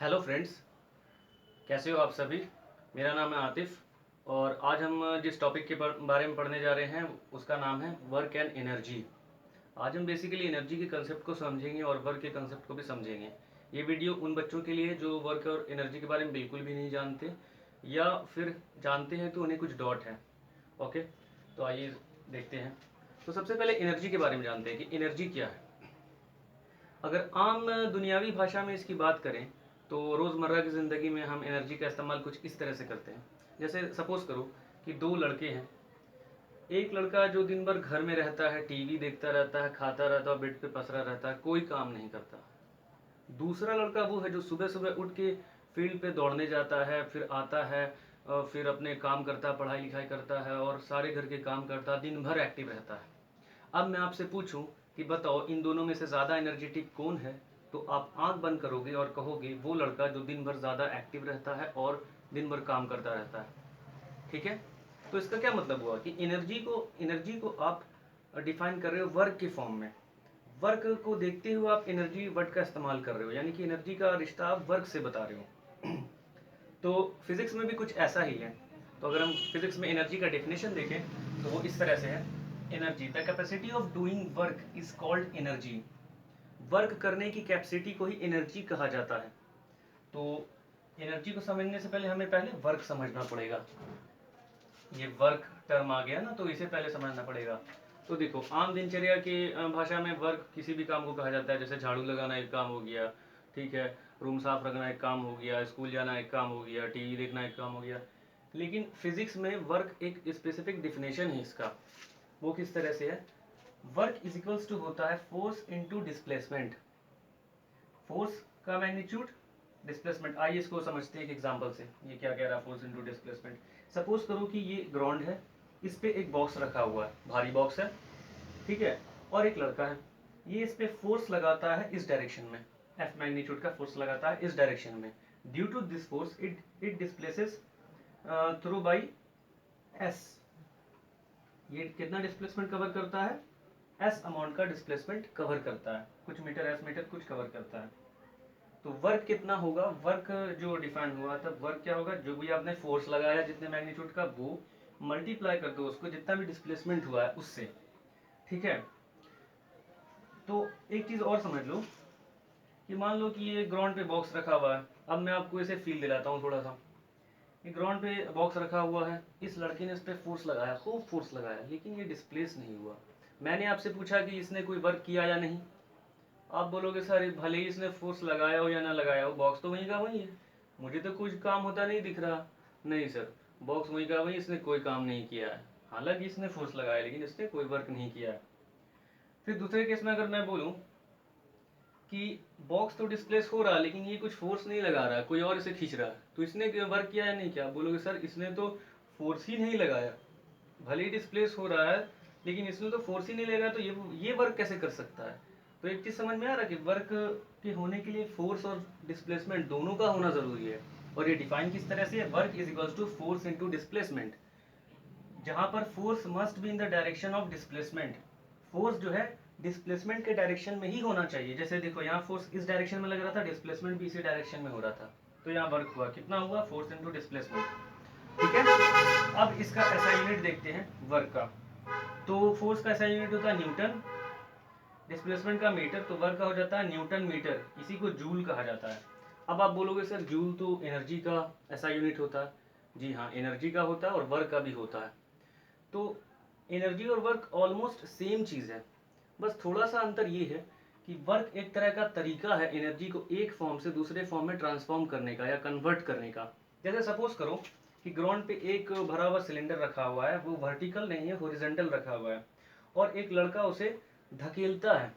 Hello friends, कैसे हो आप सभी। मेरा नाम है आतिफ और आज हम जिस टॉपिक के बारे में पढ़ने जा रहे हैं उसका नाम है वर्क एंड एनर्जी। आज हम बेसिकली एनर्जी के कंसेप्ट को समझेंगे और वर्क के कंसेप्ट को भी समझेंगे। ये वीडियो उन बच्चों के लिए जो वर्क और एनर्जी के बारे में बिल्कुल भी नहीं जानते या फिर जानते हैं तो उन्हें कुछ डॉट है। ओके, तो आइए देखते हैं। तो सबसे पहले एनर्जी के बारे में जानते हैं कि एनर्जी क्या है। अगर आम दुनियावी भाषा में इसकी बात करें तो रोज़मर्रा की ज़िंदगी में हम एनर्जी का इस्तेमाल कुछ इस तरह से करते हैं। जैसे सपोज़ करो कि दो लड़के हैं। एक लड़का जो दिन भर घर में रहता है, टीवी देखता रहता है, खाता रहता है, बेड पे पसरा रहता है, कोई काम नहीं करता। दूसरा लड़का वो है जो सुबह सुबह उठ के फील्ड पे दौड़ने जाता है, फिर आता है और फिर अपने काम करता है, पढ़ाई लिखाई करता है और सारे घर के काम करता है, दिन भर एक्टिव रहता है। अब मैं आपसे पूछूं कि बताओ इन दोनों में से ज़्यादा एनर्जेटिक कौन है, तो आप आंख बंद करोगे और कहोगे वो लड़का जो दिन भर ज़्यादा एक्टिव रहता है और दिन भर काम करता रहता है। ठीक है, तो इसका क्या मतलब हुआ कि एनर्जी को आप डिफाइन कर रहे हो वर्क के फॉर्म में। वर्क को देखते हुए आप एनर्जी वर्ड का इस्तेमाल कर रहे हो, यानी कि एनर्जी का रिश्ता आप वर्क से बता रहे हो। तो फिजिक्स में भी कुछ ऐसा ही है। तो अगर हम फिजिक्स में एनर्जी का डेफिनेशन देखें तो वो इस तरह से है। Energy, the capacity of doing work is called energy. Work करने की कैपेसिटी को ही एनर्जी कहा जाता है। तो एनर्जी को समझने से पहले हमें पहले वर्क समझना पड़ेगा। ये वर्क टर्म आ गया ना, तो इसे पहले समझना पड़ेगा। तो देखो, आम दिनचर्या की भाषा में वर्क किसी भी काम को कहा जाता है। जैसे झाड़ू लगाना एक काम हो गया, ठीक है, रूम साफ रखना एक काम हो गया, स्कूल जाना एक काम हो गया, टीवी देखना एक काम हो गया। लेकिन फिजिक्स में वर्क एक स्पेसिफिक डिफिनेशन है इसका। वो किस तरह से है। वर्क इज इक्वल्स टू होता है फोर्स इनटू डिस्प्लेसमेंट। फोर्स का मैग्नीट्यूड, डिस्प्लेसमेंट। आइए इसको समझते हैं एक एग्जांपल से। ये क्या कह रहा है, फोर्स इनटू डिस्प्लेसमेंट। सपोज करो कि ये ग्राउंड है, इस पे एक बॉक्स रखा हुआ है, भारी बॉक्स है, ठीक है, और एक लड़का है। ये इस पे फोर्स लगाता है इस डायरेक्शन में, एफ मैग्नीट्यूड का फोर्स लगाता है इस डायरेक्शन में। Due to this force it displaces through by S. ये कितना डिस्प्लेसमेंट कवर करता है, एस अमाउंट का डिस्प्लेसमेंट कवर करता है। कुछ मीटर, एस मीटर कुछ कवर करता है। तो वर्क कितना होगा, वर्क जो डिफाइन हुआ था, वर्क क्या होगा, जो भी आपने फोर्स लगाया जितने मैग्नीट्यूड का, वो मल्टीप्लाई कर दो उसको जितना भी डिस्प्लेसमेंट हुआ है उससे। ठीक है, तो एक चीज और समझ लो कि मान लो कि ये ग्राउंड पे बॉक्स रखा हुआ है। अब मैं आपको इसे फील दिलाता हूँ थोड़ा सा। ये ग्राउंड पे बॉक्स रखा हुआ है, इस लड़के ने इस पे फोर्स लगाया, खूब फोर्स लगाया, लेकिन ये डिस्प्लेस नहीं हुआ। मैंने आपसे पूछा कि इसने कोई वर्क किया या नहीं। आप बोलोगे सर भले ही इसने फोर्स लगाया हो या ना लगाया हो, बॉक्स तो वहीं का वहीं है, मुझे तो कुछ काम होता नहीं दिख रहा। नहीं सर, बॉक्स वहीं का वहीं, इसने कोई काम नहीं किया है। हालांकि इसने फोर्स लगाया लेकिन इसने कोई वर्क नहीं किया है। फिर दूसरे केस में अगर मैं बोलूं कि बॉक्स तो डिस्प्लेस हो रहा है लेकिन ये कुछ फोर्स नहीं लगा रहा, कोई और इसे खींच रहा है, तो इसने वर्क किया या नहीं किया। बोलोगे सर इसने तो फोर्स ही नहीं लगाया, भले ही डिस्प्लेस हो रहा है लेकिन इसने तो फोर्स ही नहीं लगाया, तो ये वर्क कैसे कर सकता है। तो एक चीज समझ में आ रहा है कि वर्क के होने के लिए फोर्स और डिस्प्लेसमेंट दोनों का होना जरूरी है। और ये डिफाइन किस तरह से है, work is equals to force into displacement, जहां पर force must be in the direction of displacement. Force जो है डिस्प्लेसमेंट के डायरेक्शन में ही होना चाहिए। जैसे देखो यहाँ फोर्स इस डायरेक्शन में लग रहा था, डिस्प्लेसमेंट भी इसी डायरेक्शन में हो रहा था, तो यहाँ वर्क हुआ, कितना हुआ, फोर्स इनटू डिस्प्लेसमेंट। ठीक है, अब इसका ऐसा यूनिट देखते हैं वर्क का। तो फोर्स का ऐसा यूनिट होता है न्यूटन, डिस्प्लेसमेंट का मीटर, तो वर्क का हो जाता है न्यूटन मीटर, इसी को जूल कहा जाता है। अब आप बोलोगे सर जूल तो एनर्जी का ऐसा यूनिट होता है। जी हाँ, एनर्जी का होता है और वर्क का भी होता है। तो एनर्जी और वर्क ऑलमोस्ट सेम चीज़ है, बस थोड़ा सा अंतर ये है कि वर्क एक तरह का तरीका है एनर्जी को एक फॉर्म से दूसरे फॉर्म में ट्रांसफॉर्म करने का या कन्वर्ट करने का। जैसे सपोज करो कि ग्राउंड पे एक भरा हुआ सिलेंडर रखा हुआ है, वो वर्टिकल नहीं है, हॉरिजॉन्टल रखा हुआ है, और एक लड़का उसे धकेलता है।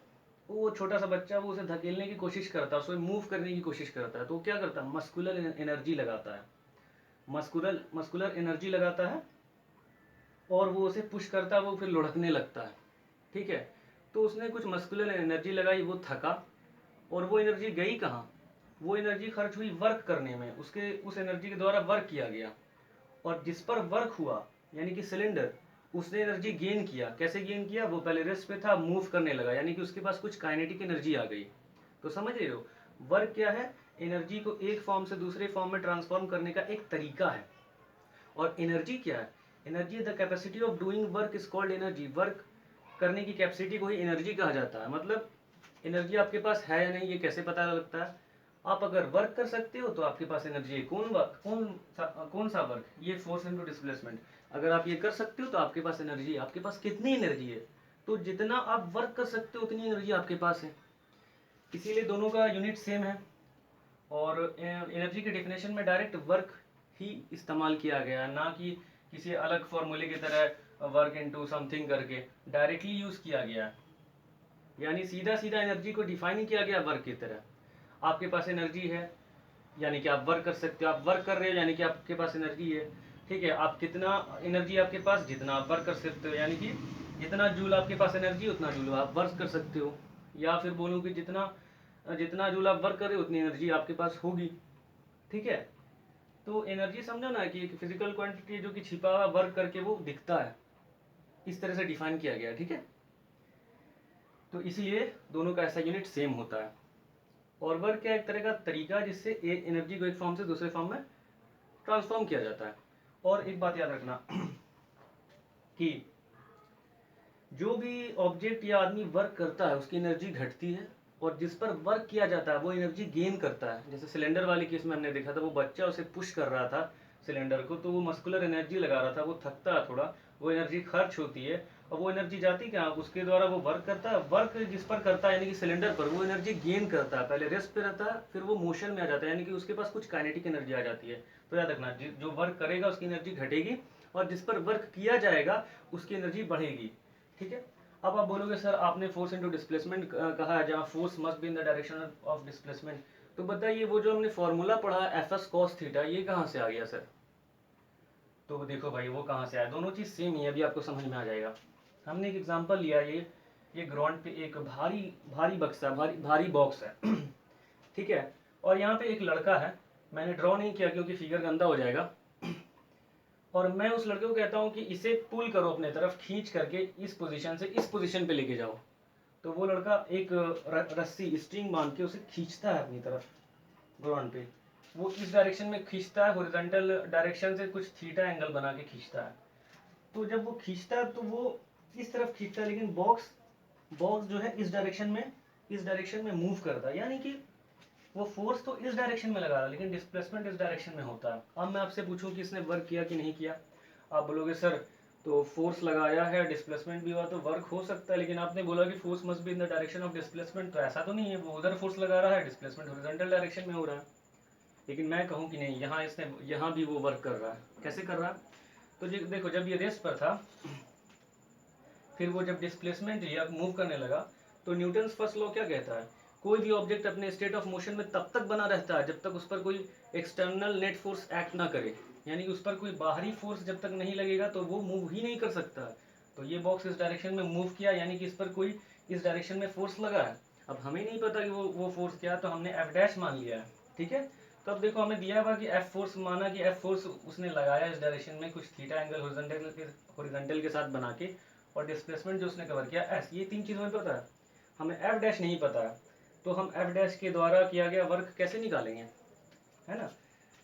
वो छोटा सा बच्चा वो उसे धकेलने की कोशिश करता है, उसे मूव करने की कोशिश करता है, तो क्या करता है, मस्कुलर एनर्जी लगाता है, मस्कुलर एनर्जी लगाता है और वो उसे पुश करता है, वो फिर लुढ़कने लगता है। ठीक है, तो उसने कुछ मस्कुलर एनर्जी लगाई, वो थका, और वो एनर्जी गई कहाँ, वो एनर्जी खर्च हुई वर्क करने में, उसके उस एनर्जी के द्वारा वर्क किया गया। और जिस पर वर्क हुआ यानी कि सिलेंडर, उसने एनर्जी गेन किया। कैसे गेन किया, वो पहले रेस्ट पे था, मूव करने लगा, यानी कि उसके पास कुछ काइनेटिक एनर्जी आ गई। तो समझ रहे हो, वर्क क्या है? एनर्जी को एक फॉर्म से दूसरे फॉर्म में ट्रांसफॉर्म करने का एक तरीका है। और एनर्जी क्या है? Energy the capacity of doing work is called energy. Work करने की कैपेसिटी को ही एनर्जी कहा जाता है। मतलब एनर्जी आपके पास है या नहीं ये कैसे पता लगता है? आप अगर वर्क कर सकते हो तो आपके पास एनर्जी है। कौन सा वर्क? ये फोर्स इनटू डिस्प्लेसमेंट। अगर आप ये कर सकते हो तो आपके पास एनर्जी है। आपके पास कितनी एनर्जी है? तो जितना आप वर्क कर सकते हो उतनी एनर्जी आपके पास है। इसीलिए दोनों का यूनिट सेम है। और एनर्जी के डेफिनेशन में डायरेक्ट वर्क ही इस्तेमाल किया गया, ना कि किसी अलग फॉर्मूले की तरह वर्क इनटू समथिंग करके डायरेक्टली यूज किया गया। यानी सीधा सीधा एनर्जी को डिफाइन किया गया वर्क की तरह। आपके पास एनर्जी है यानी कि आप वर्क कर सकते हो। आप वर्क कर रहे हो यानी कि आपके पास एनर्जी है। ठीक है, आप कितना एनर्जी आपके पास? जितना आप वर्क कर सकते हो, यानी कि जितना जूल आपके पास एनर्जी उतना जूल आप वर्क कर सकते हो। या फिर बोलूँ कि जितना जितना जूल आप वर्क कर रहे हो उतनी एनर्जी आपके पास होगी। ठीक है, तो एनर्जी समझो ना कि एक फिजिकल क्वांटिटी जो कि छिपा हुआ वर्क करके वो दिखता है, इस तरह से डिफाइन किया गया है। ठीक है, तो इसलिए दोनों का ऐसा यूनिट सेम होता है। और वर्क क्या एक तरह का तरीका जिससे एनर्जी को एक फॉर्म से दूसरे फॉर्म में ट्रांसफॉर्म किया जाता है। और एक बात याद रखना कि जो भी ऑब्जेक्ट या आदमी वर्क करता है उसकी एनर्जी घटती है, और जिस पर वर्क किया जाता है वो एनर्जी गेन करता है। जैसे सिलेंडर वाले केस में हमने देखा था, वो बच्चा उसे पुश कर रहा था सिलेंडर को, तो वो मस्कुलर एनर्जी लगा रहा था, वो थकता है थोड़ा, वो एनर्जी खर्च होती है, और वो एनर्जी जाती क्या? उसके द्वारा वो वर्क करता है। वर्क जिस पर करता है यानी कि सिलेंडर पर, वो एनर्जी गेन करता है। पहले रेस्ट पे रहता है, फिर वो मोशन में आ जाता है, यानी कि उसके पास कुछ काइनेटिक एनर्जी आ जाती है। तो याद रखना, जो वर्क करेगा उसकी एनर्जी घटेगी, और जिस पर वर्क किया जाएगा उसकी एनर्जी बढ़ेगी। ठीक है, अब आप बोलोगे सर आपने फोर्स इनटू डिस्प्लेसमेंट कहा है, जहाँ force must be in the direction of displacement. तो बताइए वो जो हमने फॉर्मूला पढ़ा एफ एस कॉस थीटा, ये कहाँ से आ गया सर? तो देखो भाई वो कहाँ से आया, दोनों चीज़ सेम ही है, अभी आपको समझ में आ जाएगा। हमने एक एग्जांपल लिया, ये ग्राउंड पे एक भारी भारी बक्सा, भारी बॉक्स है ठीक है, और यहाँ पे एक लड़का है। मैंने ड्रॉ नहीं किया क्योंकि फिगर गंदा हो जाएगा। और मैं उस लड़के को कहता हूँ कि इसे पुल करो अपने तरफ, खींच करके इस पोजीशन से इस पोजीशन पे लेके जाओ। तो वो लड़का एक रस्सी स्ट्रिंग बांध के उसे खींचता है अपनी तरफ ग्राउंड पे। वो इस डायरेक्शन में खींचता है, हॉरिजॉन्टल डायरेक्शन से कुछ थीटा एंगल बना के खींचता है। तो जब वो खींचता है तो वो इस तरफ खींचता है, लेकिन बॉक्स बॉक्स जो है इस डायरेक्शन में मूव करता है, यानी कि वो फोर्स तो इस डायरेक्शन में लगा रहा है लेकिन डिस्प्लेसमेंट इस डायरेक्शन में होता है। अब मैं आपसे पूछूं कि इसने वर्क किया कि नहीं किया? आप बोलोगे सर तो फोर्स लगाया है, डिस्प्लेसमेंट भी हुआ, तो वर्क हो सकता है, लेकिन आपने बोला कि force must be in the direction of displacement. तो ऐसा तो नहीं है, वो उधर फोर्स लगा रहा है, डिस्प्लेसमेंट हॉरिजॉन्टल डायरेक्शन में हो रहा है। लेकिन मैं कहूँ कि नहीं, यहाँ भी वो वर्क कर रहा है। कैसे कर रहा है? तो देखो, जब ये रेस्ट पर था, फिर वो जब डिस्प्लेसमेंट लिया, मूव करने लगा, तो न्यूटन्स फर्स्ट लॉ क्या कहता है? कोई भी ऑब्जेक्ट अपने स्टेट ऑफ मोशन में तब तक बना रहता है जब तक उस पर कोई एक्सटर्नल नेट फोर्स एक्ट ना करे, यानी कि उस पर कोई बाहरी फोर्स जब तक नहीं लगेगा तो वो मूव ही नहीं कर सकता। तो ये बॉक्स इस डायरेक्शन में मूव किया, यानी कि इस पर कोई इस डायरेक्शन में फोर्स लगा है। अब हमें नहीं पता कि वो फोर्स क्या है, तो हमने एफ डैश मान लिया है। ठीक है, तो अब देखो हमें दिया हुआ कि एफ फोर्स, माना कि एफ फोर्स उसने लगाया इस डायरेक्शन में, कुछ थीटा एंगल हॉरिजॉन्टल के साथ बना के, और डिस्प्लेसमेंट जो उसने कवर किया एस। ये तीन चीज़ हमें पता है, हमें एफ डैश नहीं पता है। तो हम एफ डैश के द्वारा किया गया वर्क कैसे निकालेंगे, है ना?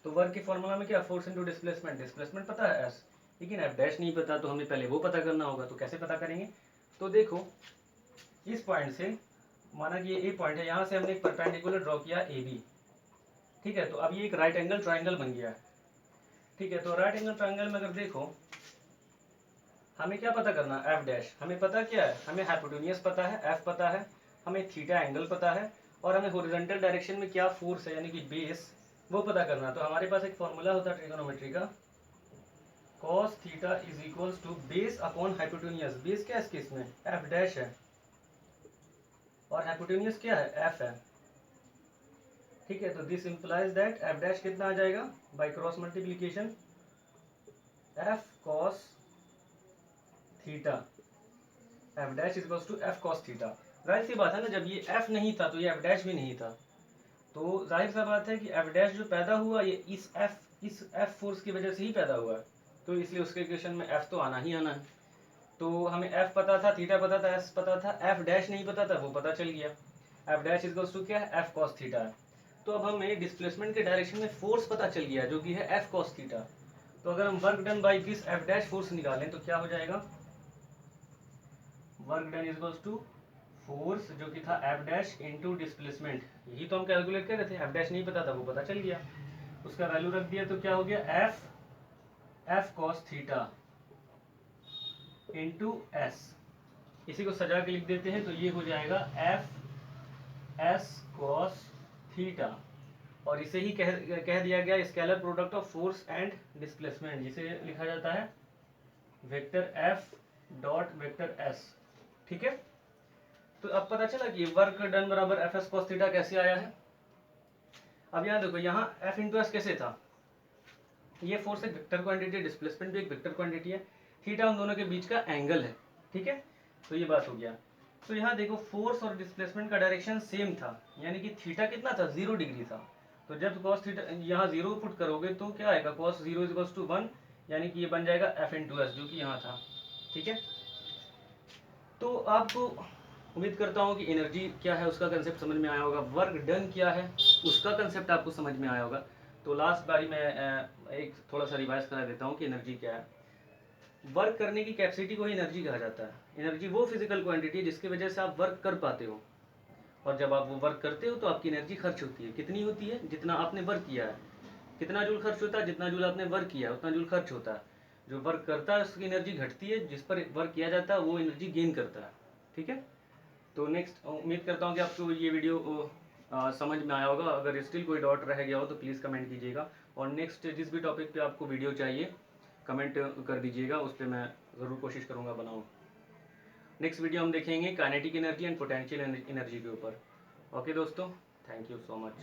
तो वर्क के फॉर्मूला में क्या, फोर्स इनटू डिस्प्लेसमेंट, डिस्प्लेसमेंट पता है एस, लेकिन एफ डैश नहीं पता, तो हमें पहले वो पता करना होगा। तो कैसे पता करेंगे? तो देखो, इस पॉइंट से, माना कि ये ए पॉइंट है, यहाँ से हमने एक परपेंडिकुलर ड्रॉ किया ए बी। ठीक है, तो अब ये एक राइट एंगल ट्राइंगल बन गया है। ठीक है, तो राइट एंगल ट्राइंगल में अगर देखो, हमें क्या पता करना, एफ डैश। हमें पता क्या है, हमें हाइपोटेन्यूज पता है, एफ पता है, हमें थीटा एंगल पता है, और हमें हॉरिजॉन्टल डायरेक्शन में क्या फोर्स है यानी कि बेस, वो पता करना। तो हमारे पास एक फॉर्मूला होता है ट्रिगोनोमेट्री का, cos theta is equals to base upon hypotenuse. Base क्या है इस केस में, एफ डैश है, और हाइपोटेन्यूज क्या है, एफ है। ठीक है, तो this implies that F dash कितना आ जाएगा, by cross multiplication F cos theta, F dash is equals to F cos theta. जाहिर सी बात है ना, जब ये एफ नहीं था तो ये एफ डैश भी नहीं था। तो जाहिर सा बात है कि एफ डैश जो पैदा हुआ ये इस एफ फोर्स की वजह से ही पैदा हुआ है। तो इसलिए उसके इक्वेशन में एफ तो आना ही आना है। तो हमें एफ पता था, थीटा पता था, एस पता था, एफ डैश नहीं पता था, वो पता चल गया। F dash is equals to क्या है, एफ कॉस थीटा है। तो अब हमें डिस्प्लेसमेंट के डायरेक्शन में फोर्स पता चल गया जो कि है एफ कॉस थीटा। तो अगर हम work done by this F dash force निकालें तो क्या हो जाएगा, work done is to force जो कि था एफ डैश इंटू डिस्प्लेसमेंट। यही तो हम कैलकुलेट कर रहे थे, एफ डैश नहीं पता था, वो पता चल गया, उसका वैल्यू रख दिया तो क्या हो गया F cos theta into S. इसी को सजा के लिख देते हैं तो ये हो जाएगा एफ एस कॉस थीटा। और इसे ही कह दिया गया scalar product of force and displacement, जिसे लिखा जाता है vector F dot vector S. ठीक है, तो अब पता चला कि वर्क डन बराबर एफ एस कॉस थीटा कैसे आया है। अब यहाँ देखो, यहाँ एफ इंटू एस कैसे था, ये फोर्स एक वेक्टर क्वांटिटी, डिस्प्लेसमेंट भी एक वेक्टर क्वांटिटी है, थीटा उन दोनों के बीच का एंगल है। ठीक है, तो ये बात हो गया। तो यहाँ देखो फोर्स और डिस्प्लेसमेंट का डायरेक्शन सेम था, यानी कि थीटा कितना था, 0 डिग्री था। तो जब कॉस थीटा यहाँ 0 पुट करोगे तो क्या आएगा, कॉस 0 इज टू 1, यानी कि ये बन जाएगा एफ इंटू एस जो कि यहाँ था। ठीक है, तो आपको उम्मीद करता हूँ कि एनर्जी क्या है उसका कंसेप्ट समझ में आया होगा, वर्क डन क्या है उसका कंसेप्ट आपको समझ में आया होगा। तो लास्ट बारी मैं एक थोड़ा सा रिवाइज करा देता हूँ कि एनर्जी क्या है। वर्क करने की कैपेसिटी को ही एनर्जी कहा जाता है। एनर्जी वो फिजिकल क्वांटिटी है जिसकी वजह से आप वर्क कर पाते हो, और जब आप वो वर्क करते हो तो आपकी एनर्जी खर्च होती है। कितनी होती है, जितना आपने वर्क किया है। कितना जूल खर्च होता है, जितना जूल आपने वर्क किया है उतना जूल खर्च होता है। जो वर्क करता है उसकी एनर्जी घटती है, जिस पर वर्क किया जाता है वो एनर्जी गेन करता है। ठीक है, तो नेक्स्ट उम्मीद करता हूँ कि आपको ये वीडियो समझ में आया होगा। अगर स्टिल कोई डाउट रह गया हो तो प्लीज़ कमेंट कीजिएगा, और नेक्स्ट जिस भी टॉपिक पे आपको वीडियो चाहिए कमेंट कर दीजिएगा, उस पर मैं ज़रूर कोशिश करूँगा बनाऊँ। नेक्स्ट वीडियो हम देखेंगे kinetic energy and potential energy के ऊपर। ओके दोस्तों, थैंक यू सो मच।